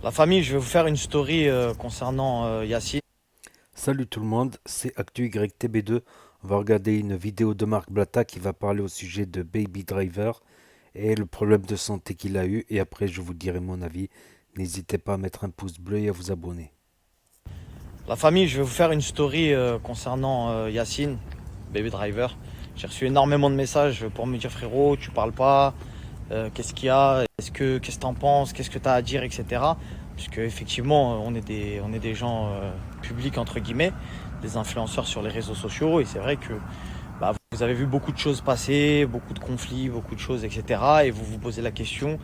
La famille, je vais vous faire une story concernant Yacine. Salut tout le monde, c'est ActuYTB2. On va regarder une vidéo de Marc Blatta qui va parler au sujet de Baby Driver et le problème de santé qu'il a eu. Et après, je vous dirai mon avis. N'hésitez pas à mettre un pouce bleu et à vous abonner. La famille, je vais vous faire une story concernant Yacine, Baby Driver. J'ai reçu énormément de messages pour me dire frérot, tu parles pas, qu'est-ce qu'il y a, qu'est-ce que t'en penses, qu'est-ce que t'as à dire, etc. Puisque effectivement, on est des gens publics entre guillemets, des influenceurs sur les réseaux sociaux, et c'est vrai que vous avez vu beaucoup de choses passer, beaucoup de conflits, beaucoup de choses, etc. Et vous vous posez la question,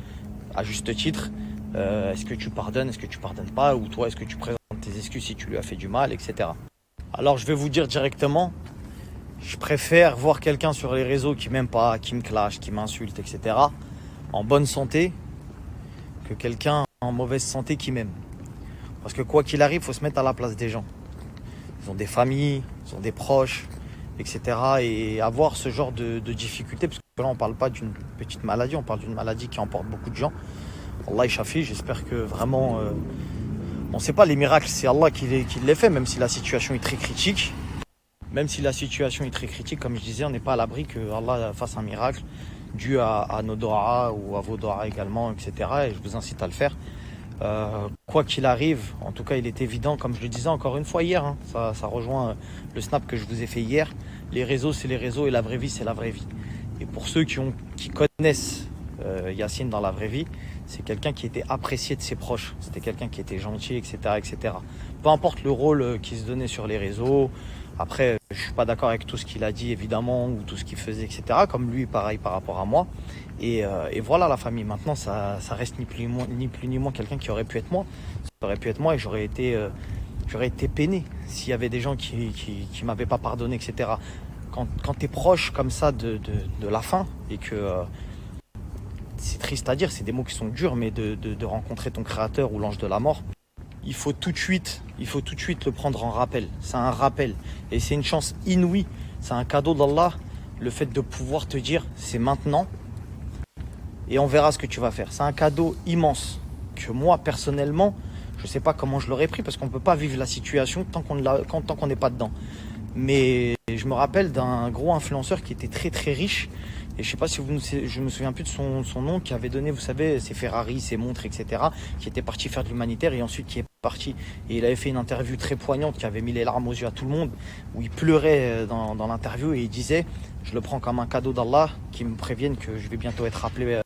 à juste titre, est-ce que tu pardonnes, est-ce que tu pardonnes pas, ou toi, est-ce que tu présentes tes excuses si tu lui as fait du mal, etc. Alors je vais vous dire directement, je préfère voir quelqu'un sur les réseaux qui m'aime pas, qui me clash, qui m'insulte, etc. en bonne santé, que quelqu'un en mauvaise santé qui m'aime. Parce que quoi qu'il arrive, il faut se mettre à la place des gens. Ils ont des familles, ils ont des proches, etc. Et avoir ce genre de difficultés, parce que là on parle pas d'une petite maladie, on parle d'une maladie qui emporte beaucoup de gens. Allah Shafi, j'espère que vraiment on ne sait pas les miracles, c'est Allah qui les fait, même si la situation est très critique. Même si la situation est très critique, comme je disais, on n'est pas à l'abri que Allah fasse un miracle dû à nos doigts ou à vos doigts également, etc. Et je vous incite à le faire. Quoi qu'il arrive, en tout cas, il est évident, comme je le disais encore une fois hier, hein, ça rejoint le snap que je vous ai fait hier. Les réseaux, c'est les réseaux et la vraie vie, c'est la vraie vie. Et pour ceux qui connaissent Yacine dans la vraie vie, c'est quelqu'un qui était apprécié de ses proches. C'était quelqu'un qui était gentil, etc., etc. Peu importe le rôle qu'il se donnait sur les réseaux. Après, je suis pas d'accord avec tout ce qu'il a dit, évidemment, ou tout ce qu'il faisait, etc. Comme lui, pareil par rapport à moi. Et voilà la famille. Maintenant, ça reste ni plus ni moins quelqu'un qui aurait pu être moi. Ça aurait pu être moi et j'aurais été peiné s'il y avait des gens qui m'avaient pas pardonné, etc. Quand tu es proche comme ça de la fin et que c'est triste à dire, c'est des mots qui sont durs, mais de rencontrer ton créateur ou l'ange de la mort, il faut tout de suite le prendre en rappel. C'est un rappel et c'est une chance inouïe. C'est un cadeau d'Allah, le fait de pouvoir te dire c'est maintenant et on verra ce que tu vas faire. C'est un cadeau immense que moi personnellement, je ne sais pas comment je l'aurais pris parce qu'on ne peut pas vivre la situation tant qu'on n'est pas dedans. Mais je me rappelle d'un gros influenceur qui était très très riche. Et je sais pas si je me souviens plus de son nom, qui avait donné, vous savez, ses Ferrari, ses montres, etc. Qui était parti faire de l'humanitaire et ensuite qui est parti. Et il avait fait une interview très poignante qui avait mis les larmes aux yeux à tout le monde, où il pleurait dans l'interview et il disait, je le prends comme un cadeau d'Allah, qui me prévienne que je vais bientôt être appelé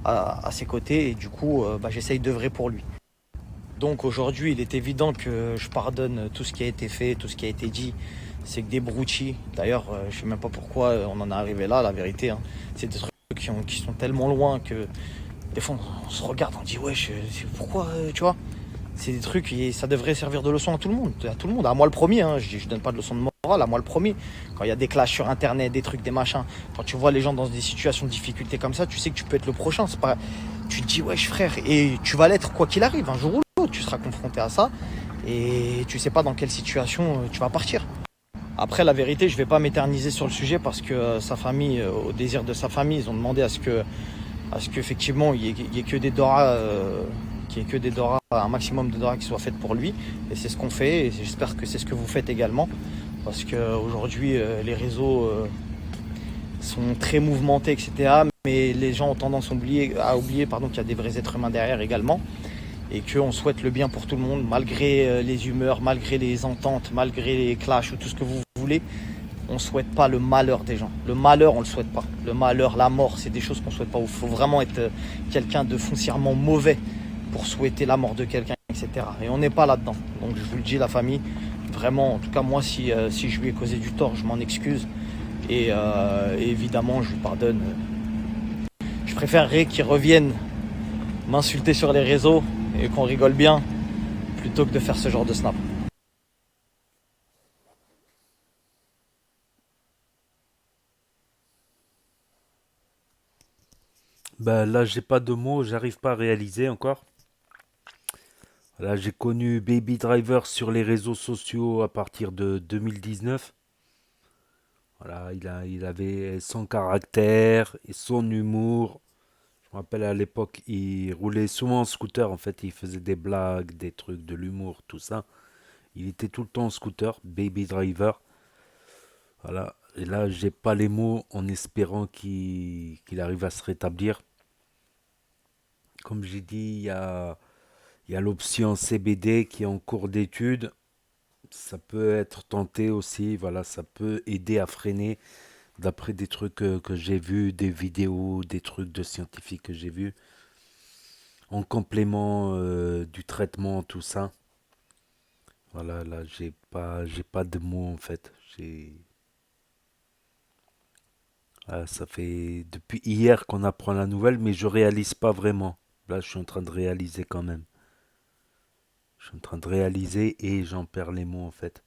à ses côtés. Et du coup, j'essaye d'œuvrer pour lui. Donc aujourd'hui, il est évident que je pardonne tout ce qui a été fait, tout ce qui a été dit. C'est que des broutilles. D'ailleurs, je sais même pas pourquoi on en est arrivé là, la vérité, hein. C'est des trucs qui sont tellement loin que des fois on se regarde, on dit ouais, pourquoi, tu vois. C'est des trucs et ça devrait servir de leçon à tout le monde, à moi le premier, hein. Je donne pas de leçon de morale, à moi le premier. Quand il y a des clashs sur internet, des trucs, des machins, quand tu vois les gens dans des situations de difficulté comme ça, tu sais que tu peux être le prochain. C'est pas, tu te dis ouais, frère, et tu vas l'être quoi qu'il arrive, un jour ou l'autre, tu seras confronté à ça et tu sais pas dans quelle situation tu vas partir. Après, la vérité, je vais pas m'éterniser sur le sujet parce que sa famille, au désir de sa famille, ils ont demandé à ce qu'effectivement il y ait que des doras, qu'il y ait que des doras, un maximum de doras qui soient faites pour lui. Et c'est ce qu'on fait. Et j'espère que c'est ce que vous faites également, parce qu'aujourd'hui les réseaux sont très mouvementés, etc. Mais les gens ont tendance à oublier, pardon, qu'il y a des vrais êtres humains derrière également et qu'on souhaite le bien pour tout le monde, malgré les humeurs, malgré les ententes, malgré les clashs ou tout ce que vous voulez. On ne souhaite pas le malheur des gens. Le malheur, on ne le souhaite pas. Le malheur, la mort, c'est des choses qu'on ne souhaite pas. Il faut vraiment être quelqu'un de foncièrement mauvais pour souhaiter la mort de quelqu'un, etc. Et on n'est pas là-dedans. Donc je vous le dis, la famille, vraiment, en tout cas moi, si je lui ai causé du tort, je m'en excuse. Et évidemment, je lui pardonne. Je préférerais qu'il revienne m'insulter sur les réseaux et qu'on rigole bien plutôt que de faire ce genre de snap. Bah là, j'ai pas de mots, j'arrive pas à réaliser encore. Là, j'ai connu Baby Driver sur les réseaux sociaux à partir de 2019. Voilà, il avait son caractère et son humour. me rappelle à l'époque, il roulait souvent en scooter. En fait, il faisait des blagues, des trucs, de l'humour, tout ça. Il était tout le temps en scooter, Baby Driver. Voilà. Et là, j'ai pas les mots en espérant qu'il arrive à se rétablir. Comme j'ai dit, il y a l'option CBD qui est en cours d'étude. Ça peut être tenté aussi. Voilà, ça peut aider à freiner. D'après des trucs que j'ai vus, des vidéos, des trucs de scientifiques que j'ai vus. En complément du traitement, tout ça. Voilà, là, j'ai pas de mots en fait. Ça fait depuis hier qu'on apprend la nouvelle, mais je réalise pas vraiment. Là, je suis en train de réaliser quand même. Je suis en train de réaliser et j'en perds les mots en fait.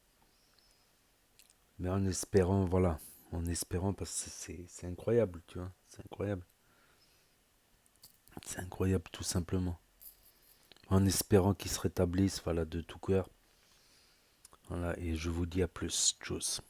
Mais en espérant, voilà. En espérant parce que c'est incroyable, tu vois. C'est incroyable. C'est incroyable tout simplement. En espérant qu'il se rétablisse, voilà, de tout cœur. Voilà, et je vous dis à plus. Tchuss.